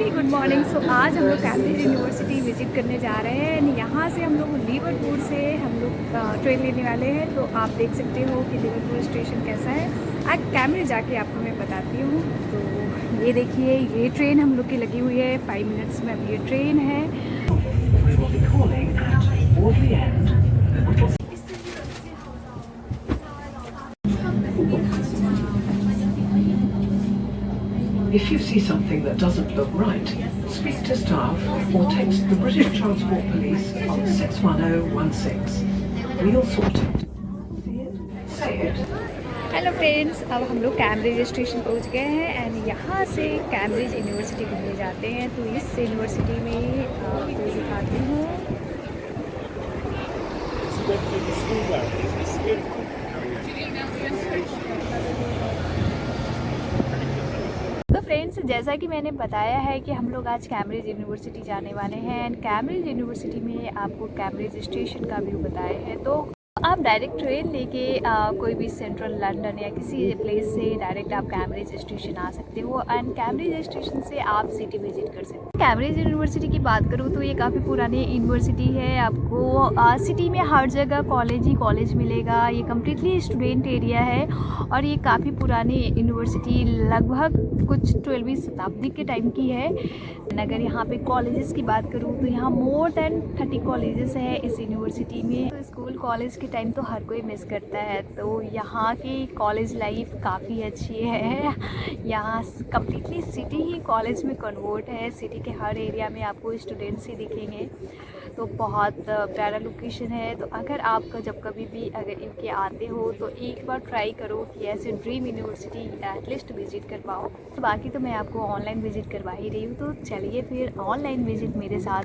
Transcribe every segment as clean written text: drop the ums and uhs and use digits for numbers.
Very good morning. सो आज हम लोग कैम्ब्रिज यूनिवर्सिटी विजिट करने जा रहे हैं। यहाँ से हम लोग लिवरपूल से हम लोग ट्रेन लेने वाले हैं। तो आप देख सकते हो कि लिवरपूल स्टेशन कैसा है। आज कैम्ब्रिज जाके आपको मैं बताती हूँ। तो ये देखिए, ये ट्रेन हम लोग की लगी हुई है। 5 मिनट्स में अब ये ट्रेन है। If you see something that doesn't look right, speak to staff or text the British Transport Police on 61016. We'll sort it. Say it. Hello friends, अब हम लोग कैम्ब्रिज स्टेशन पहुँच गए हैं एंड यहाँ से कैम्ब्रिज यूनिवर्सिटी घूमने जाते हैं। तो इस यूनिवर्सिटी में आपको दिखाती हूँ। तो फ्रेंड्स, जैसा कि मैंने बताया है कि हम लोग आज कैम्ब्रिज यूनिवर्सिटी जाने वाले हैं एंड कैम्ब्रिज यूनिवर्सिटी में आपको कैम्ब्रिज स्टेशन का व्यू बताया है। तो आप डायरेक्ट ट्रेन लेके कोई भी सेंट्रल लंदन या किसी प्लेस से डायरेक्ट आप कैम्ब्रिज स्टेशन आ सकते हो एंड कैम्ब्रिज स्टेशन से आप सिटी विजिट कर सकते हो। कैम्ब्रिज यूनिवर्सिटी की बात करूँ तो ये काफ़ी पुरानी यूनिवर्सिटी है। आपको सिटी में हर जगह कॉलेज ही कॉलेज मिलेगा। ये कम्प्लीटली स्टूडेंट एरिया है और ये काफ़ी पुरानी यूनिवर्सिटी लगभग कुछ 12वीं शताब्दी के टाइम की है। अगर यहाँ पे कॉलेजेस की बात करूँ तो यहाँ मोर देन 30 कॉलेजेस है इस यूनिवर्सिटी में। तो स्कूल कॉलेज के टाइम तो हर कोई मिस करता है। तो यहाँ की कॉलेज लाइफ काफ़ी अच्छी है। यहाँ कम्प्लीटली सिटी ही कॉलेज में कन्वर्ट है। सिटी के हर एरिया में आपको स्टूडेंट्स ही दिखेंगे। तो बहुत प्यारा लोकेशन है। तो अगर आप जब कभी भी अगर यूके आते हो तो एक बार ट्राई करो कि ऐसे ड्रीम यूनिवर्सिटी एटलीस्ट विजिट कर पाओ। तो बाकी तो मैं आपको ऑनलाइन विजिट करवा ही रही हूँ। तो चलिए फिर ऑनलाइन विजिट मेरे साथ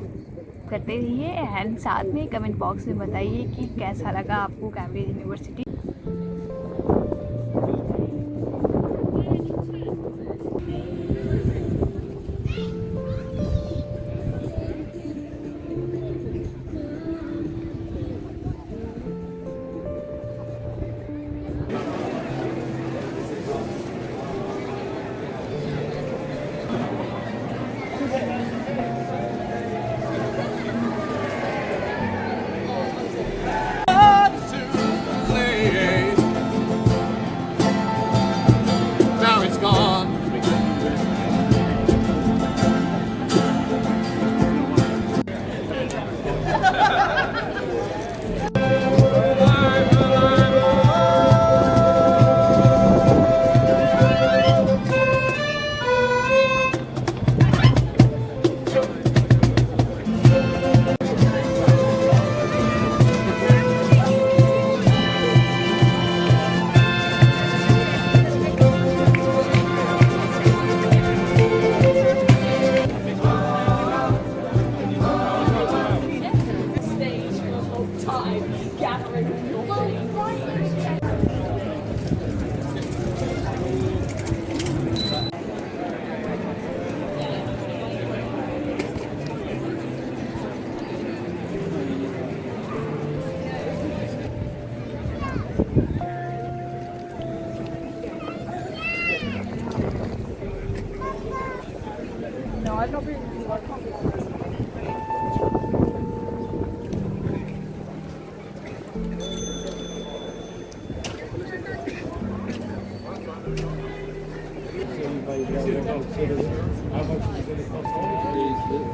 करते रहिए एंड साथ में कमेंट बॉक्स में बताइए कि कैसा लगा आपको Cambridge university. Now it's gone.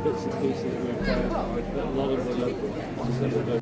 Bits and pieces were clarified, but a lot of the local expected.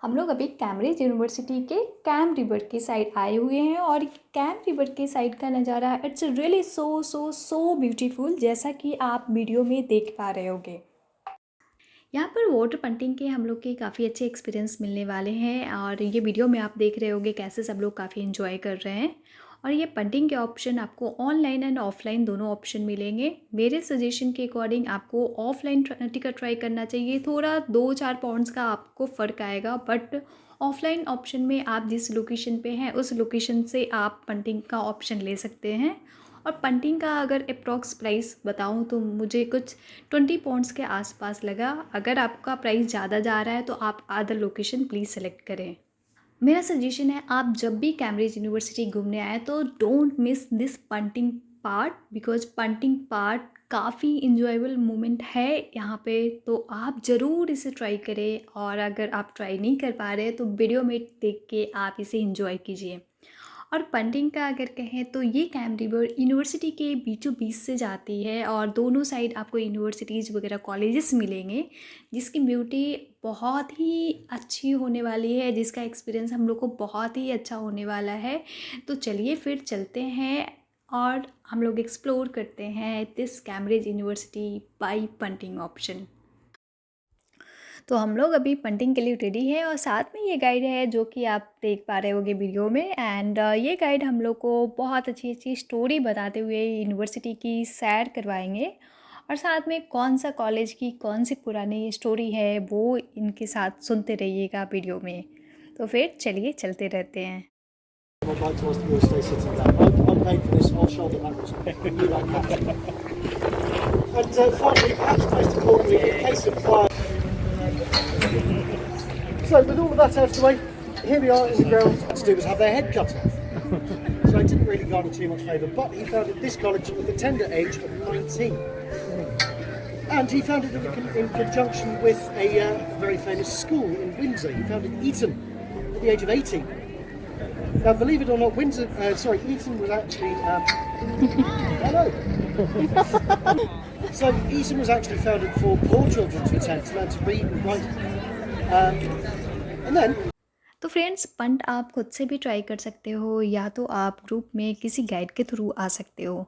हम लोग अभी कैम्ब्रिज यूनिवर्सिटी के कैम रिवर के साइड आए हुए हैं और कैम रिवर के साइड का नज़ारा इट्स रियली सो ब्यूटीफुल, जैसा कि आप वीडियो में देख पा रहे होगे। यहाँ पर वाटर पेंटिंग के हम लोग के काफ़ी अच्छे एक्सपीरियंस मिलने वाले हैं और ये वीडियो में आप देख रहे होंगे कैसे सब लोग काफ़ी इन्जॉय कर रहे हैं। और ये पेंटिंग के ऑप्शन आपको ऑनलाइन एंड ऑफलाइन दोनों ऑप्शन मिलेंगे। मेरे सजेशन के अकॉर्डिंग आपको ऑफलाइन टिकट ट्राई करना चाहिए। थोड़ा 2-4 पाउंड्स का आपको फ़र्क आएगा, बट ऑफलाइन ऑप्शन में आप जिस लोकेशन पे हैं उस लोकेशन से आप पेंटिंग का ऑप्शन ले सकते हैं। और पेंटिंग का अगर अप्रॉक्स प्राइस बताऊं तो मुझे कुछ 20 पाउंड्स के आसपास लगा। अगर आपका प्राइस ज़्यादा जा रहा है तो आप अदर लोकेशन प्लीज़ सेलेक्ट करें। मेरा सजेशन है आप जब भी कैम्ब्रिज यूनिवर्सिटी घूमने आए तो don't miss this painting part, because painting part काफ़ी इंजॉयबल मोमेंट है यहाँ पे। तो आप ज़रूर इसे ट्राई करें और अगर आप ट्राई नहीं कर पा रहे तो वीडियो में देख के आप इसे इंजॉय कीजिए। और पेंटिंग का अगर कहें तो ये कैम्ब्रिज यूनिवर्सिटी के बीचों बीच से जाती है और दोनों साइड आपको यूनिवर्सिटीज़ वगैरह कॉलेजेस मिलेंगे, जिसकी ब्यूटी बहुत ही अच्छी होने वाली है, जिसका एक्सपीरियंस हम लोग को बहुत ही अच्छा होने वाला है। तो चलिए फिर चलते हैं और हम लोग एक्सप्लोर करते हैं this Cambridge university by painting option. तो हम लोग अभी पेंटिंग के लिए रेडी है और साथ में ये गाइड है जो कि आप देख पा रहे होंगे वीडियो में। एंड ये गाइड हम लोग को बहुत अच्छी अच्छी स्टोरी बताते हुए यूनिवर्सिटी की सैर करवाएंगे और साथ में कौन सा कॉलेज की कौन सी पुरानी स्टोरी है वो इनके साथ सुनते रहिएगा वीडियो में। तो फिर चलिए चलते रहते हैं। I'd like to ask the real estate sitting down. I'm paying for this, I'll shoulder that responsibility. You like that. And finally, perhaps most importantly, in case of fire. So, with all of that out of the way, here we are in the ground. Students have their head cut off. So it didn't really garner too much favour, but he founded this college at the tender age of 19. And he founded it in conjunction with a very famous school in Windsor. He founded Eton at the age of 18. Now, believe it or not, Eton was actually. Hello. So, Eton was actually founded for poor children to attend, to learn to read and write. And then. तो friends, punt आप खुद से भी try कर सकते हो या तो आप ग्रुप में किसी गाइड के थ्रू आ सकते हो।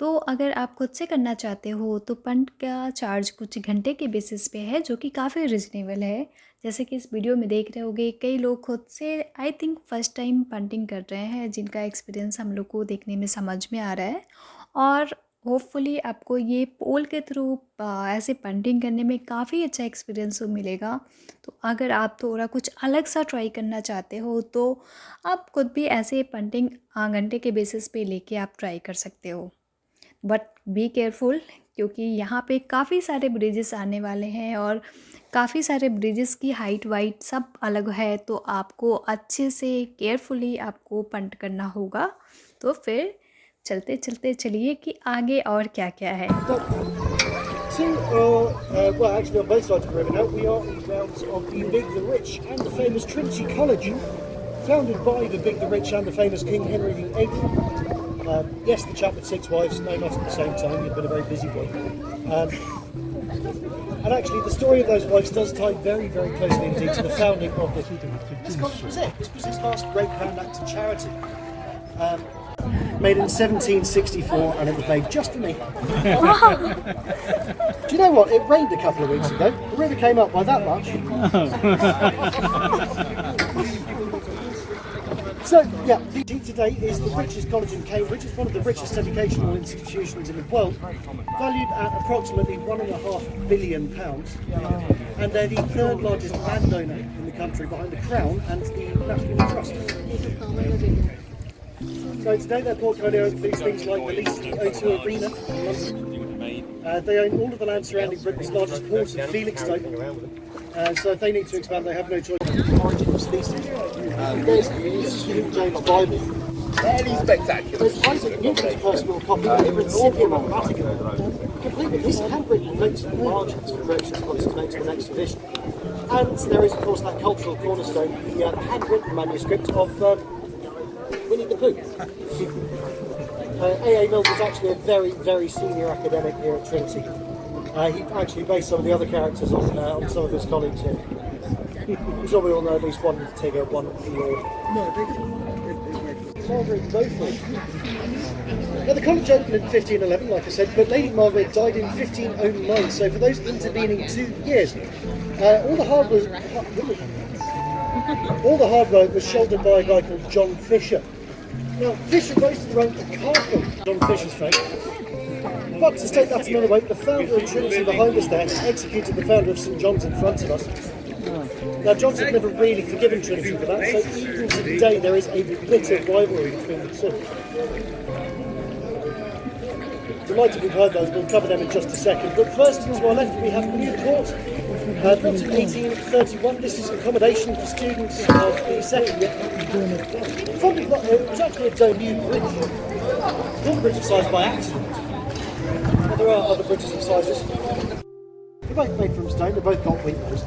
तो अगर आप खुद से करना चाहते हो तो पंट का चार्ज कुछ घंटे के बेसिस पे है, जो कि काफ़ी रिजनेबल है। जैसे कि इस वीडियो में देख रहे होगे कई लोग खुद से I think first time painting कर रहे हैं, जिनका एक्सपीरियंस हम लोग को देखने में समझ में आ रहा है। और होपफुली आपको ये पोल के थ्रू ऐसे पेंटिंग करने में काफ़ी अच्छा एक्सपीरियंस मिलेगा। तो अगर आप थोड़ा कुछ अलग सा ट्राई करना चाहते हो तो आप खुद भी ऐसे पेंटिंग घंटे के बेसिस पे लेके आप ट्राई कर सकते हो। बट बी केयरफुल, क्योंकि यहाँ पे काफ़ी सारे ब्रिजेस आने वाले हैं और काफ़ी सारे ब्रिजेस की हाइट वाइट सब अलग है, तो आपको अच्छे से केयरफुली आपको पंट करना होगा। तो फिर चलते चलते चलिए कि आगे और क्या क्या है। Well, actually, on both sides of the river now, we are in the grounds of the Big, the Rich, and the famous Trinity College, founded by the Big, the Rich, and the famous King Henry VIII. Yes, the chap with 6 wives, no, not at the same time. He'd been a very busy boy. And actually, the story of those wives does tie very, very closely indeed to the founding of this college. Was it? This was his last great grand act of charity. Made in 1764, and it was made just for me. Do you know what? It rained a couple of weeks ago. The river came up by that much. So, yeah, today is the richest college in Cambridge. It's one of the richest educational institutions in the world, valued at approximately £1.5 billion. And they're the third largest landowner in the country, behind the Crown and the National Trust. So today their portfolio includes things like the leased O2 Arena in London. They own all of the land surrounding Britain's largest port of Felixstowe. So if they need to expand, they have no choice. Origins thesis. There's the King James Bible. Very spectacular. There's Isaac Newton's personal copy of the Principium of Vatican. Completely, this is handwritten notes and margins for corrections points to make to the next edition. And there is, of course, that cultural cornerstone, the handwritten manuscript of Winnie the Pooh. A.A. Mills was actually a very, very senior academic here at Trinity. He actually based some of the other characters on some of his colleagues here. I'm sure we all know at least one Tigger, one Eeyore. Margaret Beaufort. Now the college opened in 1511, like I said, but Lady Margaret died in 1509, so for those intervening 2 years, all the hard work was shouldered by a guy called John Fisher. Now, Fisher rose to the rank of Cardinal, John Fisher's fate. But to take that another way, the founder of Trinity behind us there executed the founder of St John's in front of us. Now, John's had never really forgiven Trinity for that, so even to today there is a bitter rivalry between the two. Delighted we've heard those, we'll cover them in just a second. But first, to our left, we have New Court. Built in 1831, this is accommodation for students of the second year. It was actually a debut bridge. Not a bridge of size by accident. But there are other bridges of sizes. They're both made from stone, they've both got windows.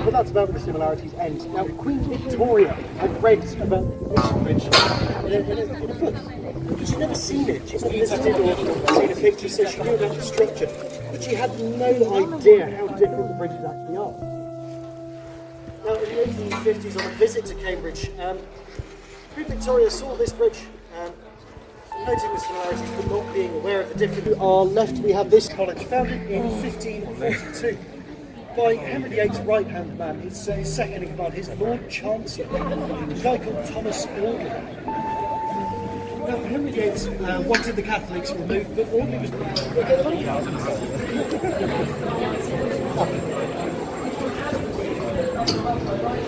But that's about where the similarities end. Now, Queen Victoria had read about this bridge in a book. She'd never seen it, she'd never visited or seen a picture, so she knew about the structure. But she had no idea how different the bridges actually are. Now, in the 1850s, on a visit to Cambridge, Queen Victoria saw this bridge, noting the similarities but not being aware of the difference. To our left, we have this college, founded in 1542 by Henry VIII's right-hand man, his second in command, his Lord Chancellor, a guy called Thomas Audley. Now, Henry VIII wanted the Catholics removed, but Audley was...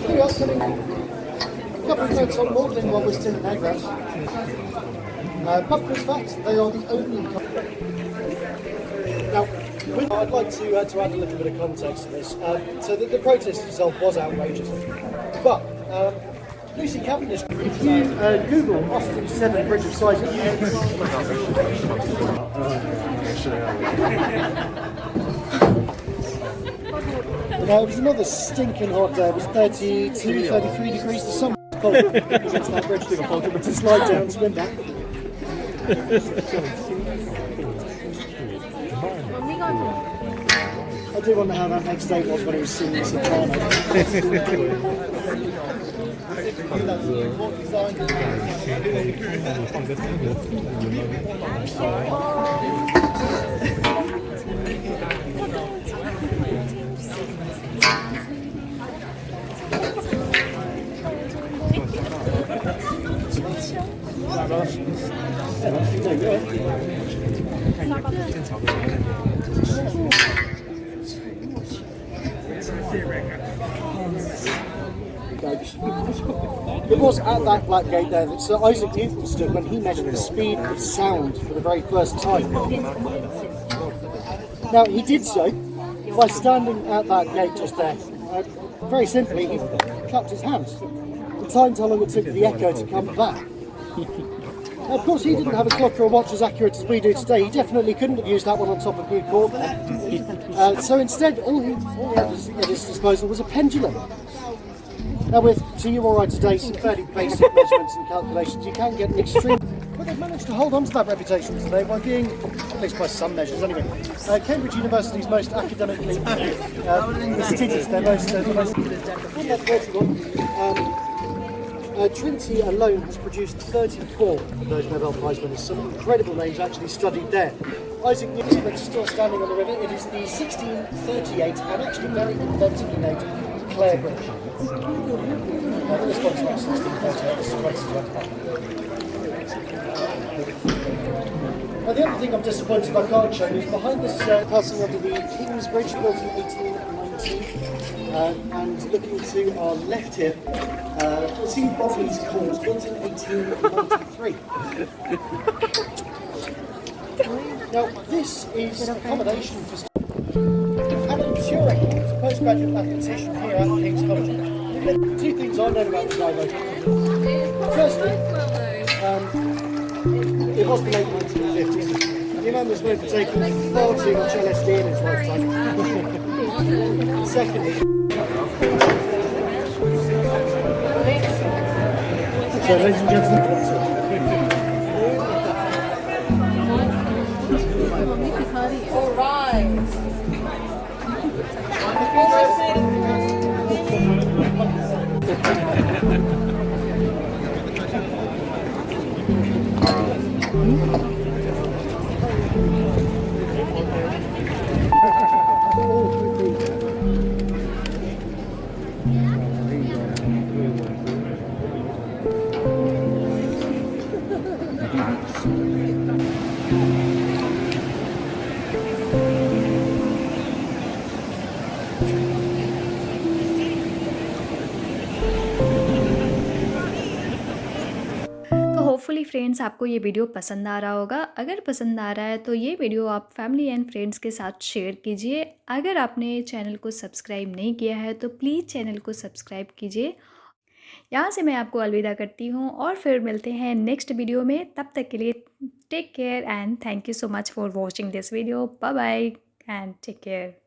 Here we are, coming a couple of notes on Magdalen while we're still in Negros. Buckner's facts, they are the only... Now, I'd like to add a little bit of context to this. So the protest itself was outrageous. But Lucy Cavendish, if you Google Austin 7 Bridge of Sighs, it was another stinking hot day. It was 32, 33 degrees. The sun was cold because it's that bridge to slide down and swim back. I do wonder how that next day was when he was singing Soprano. It was at that black gate there that Sir Isaac Newton stood when he measured the speed of sound for the very first time. Now, he did so by standing at that gate just there. Very simply, he clapped his hands and timed how long it took for the echo to come back. Now, of course, he didn't have a clock or a watch as accurate as we do today. He definitely couldn't have used that one on top of New Court there. So instead, all he had at his disposal was a pendulum. Now, with, to you all right today, some fairly basic measurements and calculations, you can get an extreme... But they've managed to hold on to that reputation today by being, at least by some measures anyway, Cambridge University's most academically prestigious. They're most... Trinity alone has produced 34 of those Nobel Prize winners. Some incredible names actually studied there. Isaac Newton is still standing on the river. It is the 1638 and actually very inventively named Clare Bridge. This one's not 1638, this is 2021. Now, the other thing I'm disappointed I can't show you is behind this passing under the King's Bridge, built in 1819, and looking to our left here, you'll see Bodley's Calls, built in 1893. Now, this is accommodation for Alan Turing, who's a postgraduate mathematician here at King's College. Two things I know about the guy though. Firstly, it was the late 1950s. The man was known for taking far too much LSD in his lifetime. Secondly, so ladies and gentlemen, all right. तो hopefully friends आपको ये video पसंद आ रहा होगा। अगर पसंद आ रहा है तो ये वीडियो आप फैमिली एंड फ्रेंड्स के साथ शेयर कीजिए। अगर आपने चैनल को सब्सक्राइब नहीं किया है तो प्लीज़ चैनल को सब्सक्राइब कीजिए। यहाँ से मैं आपको अलविदा करती हूँ और फिर मिलते हैं नेक्स्ट वीडियो में। तब तक के लिए take care and thank you so much for watching this video. Bye bye and take care.